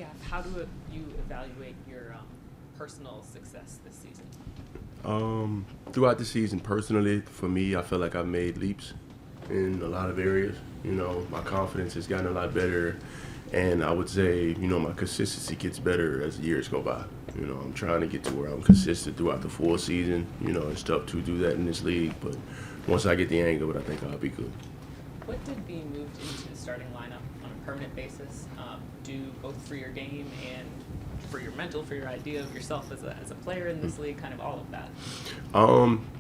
Gaff, how do you evaluate your personal success this season? Throughout the season, personally, for me, I feel like I've made leaps in a lot of areas. You know, my confidence has gotten a lot better, and I would say, you know, my consistency gets better as the years go by. You know, I'm trying to get to where I'm consistent throughout the full season. You know, it's tough to do that in this league, but once I get the hang of it, I think I'll be good. What did being moved into the starting lineup on a permanent basis do both for your game and for your mental, for your idea of yourself as a player in this league, kind of all of that?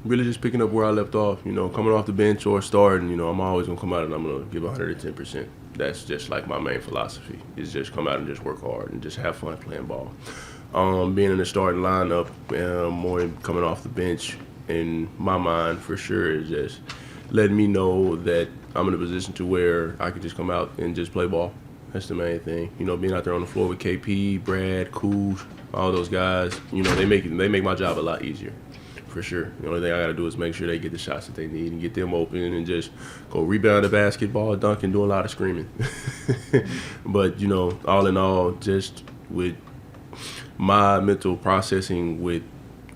Really just picking up where I left off. You know, coming off the bench or starting, you know, I'm always going to come out and I'm going to give 110%. That's just like my main philosophy, is just come out and just work hard and just have fun playing ball. Being in the starting lineup, more coming off the bench, in my mind, for sure, is just letting me know that I'm in a position to where I can just come out and just play ball. That's the main thing. You know, being out there on the floor with KP, Brad, 𝗙𝗢𝗟𝗟𝗢𝗪, all those guys, you know, they make my job a lot easier, for sure. The only thing I got to do is make sure they get the shots that they need and get them open and just go rebound the basketball, dunk, and do a lot of screaming. But, you know, all in all, just with my mental processing with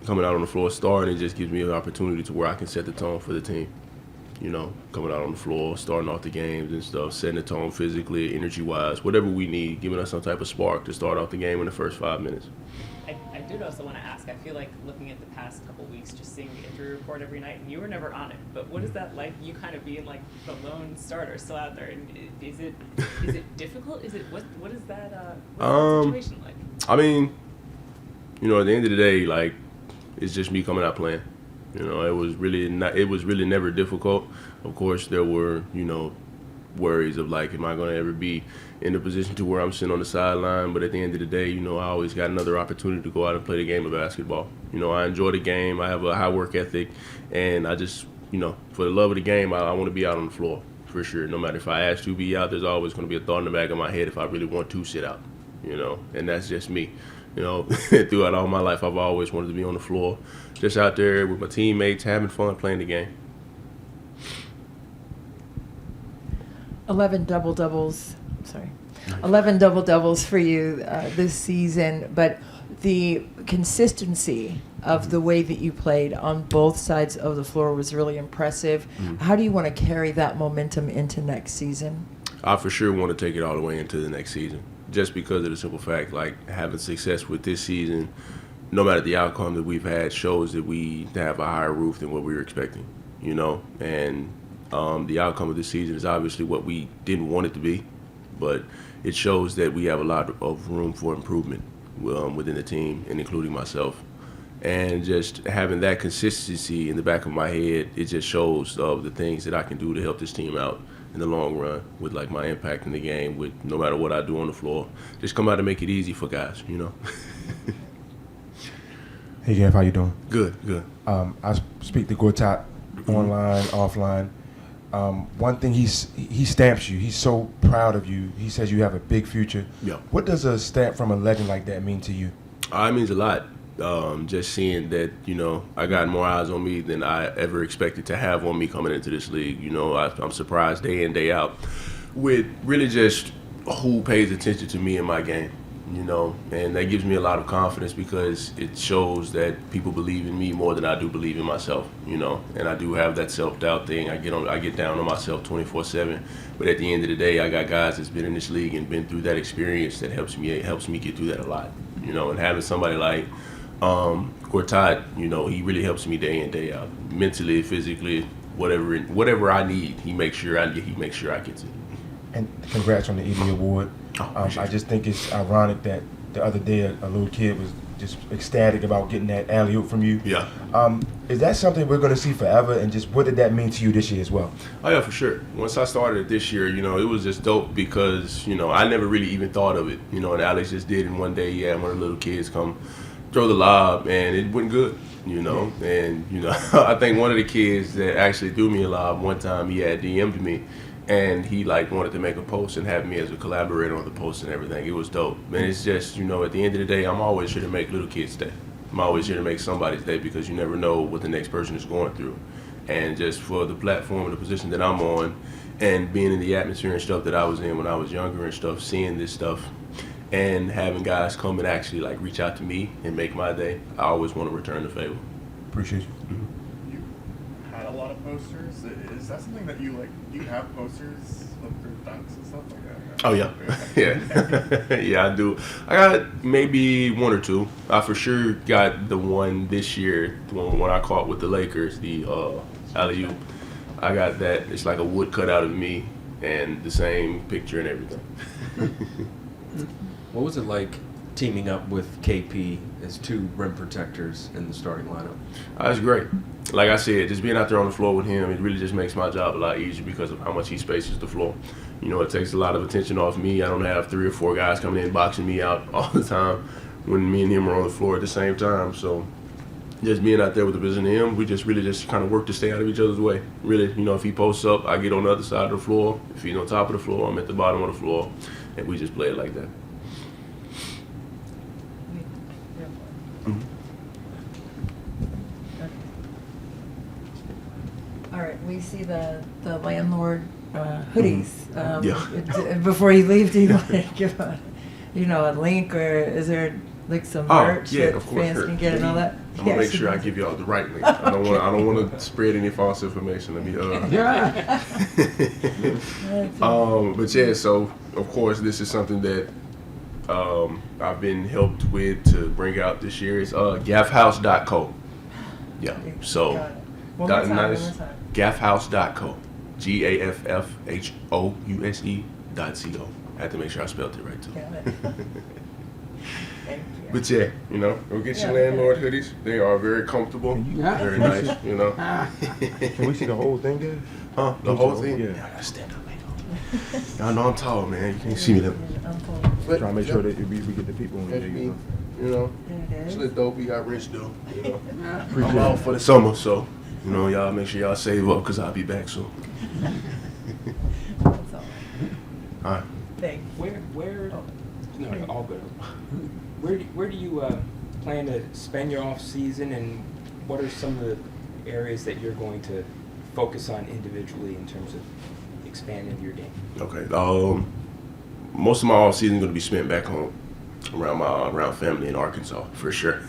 coming out on the floor starting, it just gives me an opportunity to where I can set the tone for the team. You know, coming out on the floor, starting off the games and stuff, setting the tone physically, energy-wise, whatever we need, giving us some type of spark to start off the game in the first 5 minutes. I did also want to ask, I feel like looking at the past couple weeks, just seeing the injury report every night, and you were never on it, but what is that like, you kind of being like the lone starter still out there? And is it difficult? What is that situation like? I mean, you know, at the end of the day, like, it's just me coming out playing. You know, it was really never difficult. Of course, there were, you know, worries of like, am I going to ever be in a position to where I'm sitting on the sideline? But at the end of the day, you know, I always got another opportunity to go out and play the game of basketball. You know, I enjoy the game. I have a high work ethic, and I just, you know, for the love of the game, I want to be out on the floor for sure. No matter if I ask to be out, there's always going to be a thought in the back of my head if I really want to sit out. You know, and that's just me. You know, throughout all my life, I've always wanted to be on the floor, just out there with my teammates, having fun playing the game. 11 double-doubles for you this season, but the consistency of the way that you played on both sides of the floor was really impressive. How do you want to carry that momentum into next season? I for sure want to take it all the way into the next season, just because of the simple fact, like, having success with this season, no matter the outcome that we've had, shows that we have a higher roof than what we were expecting, you know. And the outcome of this season is obviously what we didn't want it to be, but it shows that we have a lot of room for improvement within the team, and including myself. And just having that consistency in the back of my head, it just shows the things that I can do to help this team out in the long run, with like my impact in the game, with no matter what I do on the floor, just come out and make it easy for guys, you know. Hey Gaff, how you doing? Good. I speak to 𝗙𝗢𝗟𝗡 online, offline. One thing he stamps you. He's so proud of you. He says you have a big future. Yeah. What does a stamp from a legend like that mean to you? It means a lot. Just seeing that, you know, I got more eyes on me than I ever expected to have on me coming into this league. You know, I'm surprised day in, day out with really just who pays attention to me in my game, you know, and that gives me a lot of confidence because it shows that people believe in me more than I do believe in myself, you know, and I do have that self-doubt thing. I get down on myself 24/7, but at the end of the day, I got guys that's been in this league and been through that experience that helps me get through that a lot, you know, and having somebody like 𝗙𝗢𝗟𝗡, you know, he really helps me day in, day out, mentally, physically, whatever I need, he makes sure I get it. And congrats on the Eby Award. I just think it's ironic that the other day a little kid was just ecstatic about getting that alley-oop from you. Yeah. Is that something we're going to see forever? And just what did that mean to you this year as well? Oh yeah, for sure. Once I started it this year, you know, it was just dope because, you know, I never really even thought of it, you know, and Alex just did, and one day he had one of the little kids come throw the lob, and it went good, you know. And, you know, I think one of the kids that actually threw me a lob one time, he had DM'd me, and he, like, wanted to make a post and have me as a collaborator on the post and everything. It was dope. And it's just, you know, at the end of the day, I'm always here to make little kids' day. I'm always here to make somebody's day because you never know what the next person is going through. And just for the platform and the position that I'm on and being in the atmosphere and stuff that I was in when I was younger and stuff, seeing this stuff, and having guys come and actually like reach out to me and make my day, I always want to return the favor. Appreciate you. You had a lot of posters. Is that something that you like? Do you have posters of your dunks and stuff like that? Oh yeah, yeah, yeah. I do. I got maybe one or two. I for sure got the one this year, the one I caught with the Lakers, the alley-oop. I got that. It's like a wood cut out of me and the same picture and everything. What was it like teaming up with KP as two rim protectors in the starting lineup? That's great. Like I said, just being out there on the floor with him, it really just makes my job a lot easier because of how much he spaces the floor. You know, it takes a lot of attention off me. I don't have 3 or 4 guys coming in boxing me out all the time when me and him are on the floor at the same time. So just being out there with the vision of him, we just really just kind of work to stay out of each other's way. Really, you know, if he posts up, I get on the other side of the floor. If he's on top of the floor, I'm at the bottom of the floor, and we just play it like that. All right, we see the landlord hoodies. Yeah. Before you leave, do you want to give a link, or is there like some merch that of course. fans can get and all that? I'm gonna make sure I give y'all the right link. I don't want to spread any false information. Let me. But yeah, so of course this is something that I've been helped with to bring out this year. It's 𝗙𝗢𝗥𝗘. Yeah. So One more time. 𝗙𝗢𝗥𝗘. GAFFHOUSE.co. I had to make sure I spelled it right too. Got it. Thank you. But yeah, go get your landlord hoodies. They are very comfortable, very nice, Can we see the whole thing, guys? Huh? The whole thing? Yeah. I gotta stand up, man. Y'all know I'm tall, man. You can't see me though. Try to make sure that we get the people in there. That's me, There it is. Slit dope, we got rich though. I'm Appreciate out it. for the summer, so y'all make sure y'all save up because I'll be back soon. That's all. All right. Thank you. Where? No, all good. Where do you plan to spend your off season, and what are some of the areas that you're going to focus on individually in terms of expanding your game? Okay. Most of my off season is going to be spent back home, around family in Arkansas for sure.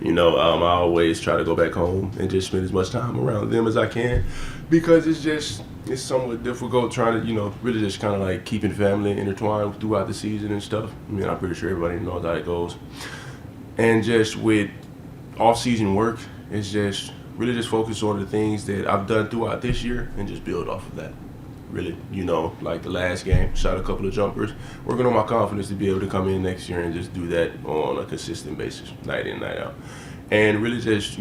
I always try to go back home and just spend as much time around them as I can, because it's somewhat difficult trying to really just kind of like keeping family intertwined throughout the season and stuff. I mean, I'm pretty sure everybody knows how it goes. And just with off season work, it's just really just focus on the things that I've done throughout this year and just build off of that. Really, like the last game, shot a couple of jumpers, working on my confidence to be able to come in next year and just do that on a consistent basis, night in, night out. And really just,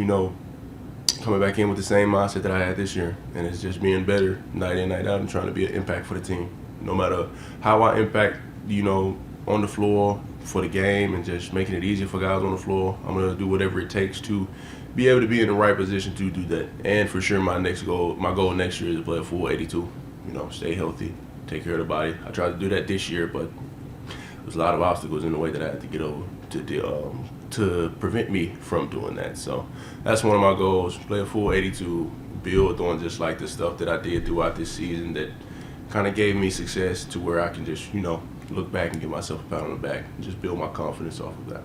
coming back in with the same mindset that I had this year. And it's just being better night in, night out, and trying to be an impact for the team. No matter how I impact, on the floor for the game and just making it easier for guys on the floor, I'm going to do whatever it takes to be able to be in the right position to do that. And for sure, my goal next year is to play a full 82. Stay healthy, take care of the body. I tried to do that this year, but there's a lot of obstacles in the way that I had to get over to prevent me from doing that. So that's one of my goals, play a full 82, build on just like the stuff that I did throughout this season that kind of gave me success to where I can just, look back and give myself a pat on the back and just build my confidence off of that.